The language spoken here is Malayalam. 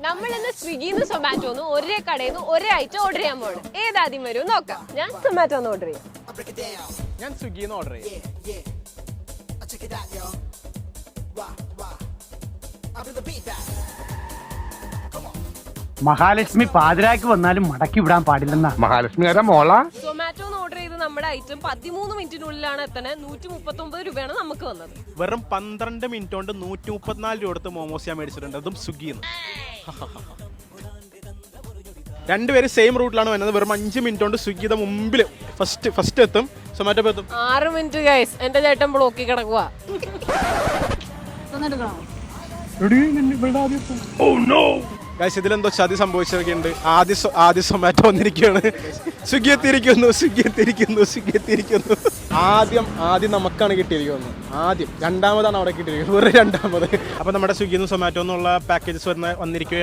നമ്മൾ ഇന്ന് സ്വിഗ്ഗിന്ന് സൊമാറ്റോന്ന് ഒരേ കടയിൽ നിന്ന് ഒരേ ഐറ്റം ഓർഡർ ചെയ്യാൻ പോകണം. ഏതാദ്യം വരും നോക്കാം. ഞാൻ സൊമാറ്റോന്ന് ഓർഡർ ചെയ്യാം. ഞാൻ സ്വിഗ്ഗിന്ന് ഓർഡർ ചെയ്യാം. മഹാലക്ഷ്മി പാതിരാക്ക് വന്നാലും മടക്കി വിടാൻ പാടില്ലെന്നാ. മഹാലക്ഷ്മി ആരാ മോള? സൊമാറ്റോന്ന് ഓർഡർ ചെയ്ത് നമ്മുടെ ഐറ്റം 13 മിനിറ്റിനുള്ളിലാണ് എത്തണേ. 139 രൂപയാണ് നമുക്ക് വന്നത്. വെറും 12 മിനിറ്റ് കൊണ്ട് 134 രൂപ കൊടുത്ത് മോമോസ് ഞാൻ മേടിച്ചിട്ടുണ്ട്. അതും സ്വിഗ്ഗിന്ന്. രണ്ടുപേരും സെയിം റൂട്ടിലാണ് വരുന്നത്. വെറും 5 മിനിറ്റ് കൊണ്ട് സ്വിഗ്ഗിയുടെ മുമ്പിൽ ഫസ്റ്റ് എത്തും, സൊമാറ്റോ എത്തും. 6 മിനിറ്റ് ഗൈസ്, എന്റെ ചേട്ടൻ ബ്ലോക്കി കിടക്കുക. ഗൈസ് ഇതിലെന്തോ ചതി സംഭവിച്ചതൊക്കെയുണ്ട്. ആദ്യം സൊമാറ്റോ വന്നിരിക്കുകയാണ്. സ്വിഗ്ഗി എത്തിയിരിക്കുന്നു. ആദ്യം നമുക്കാണ് കിട്ടിയിരിക്കുന്നത്. രണ്ടാമതാണ് അവിടെ കിട്ടിയിരിക്കുന്നത്. വെറും രണ്ടാമത്. അപ്പൊ നമ്മുടെ സ്വിഗ്ഗിന്ന് സൊമാറ്റോ എന്നുള്ള പാക്കേജസ് വന്നിരിക്കുകയാണ്.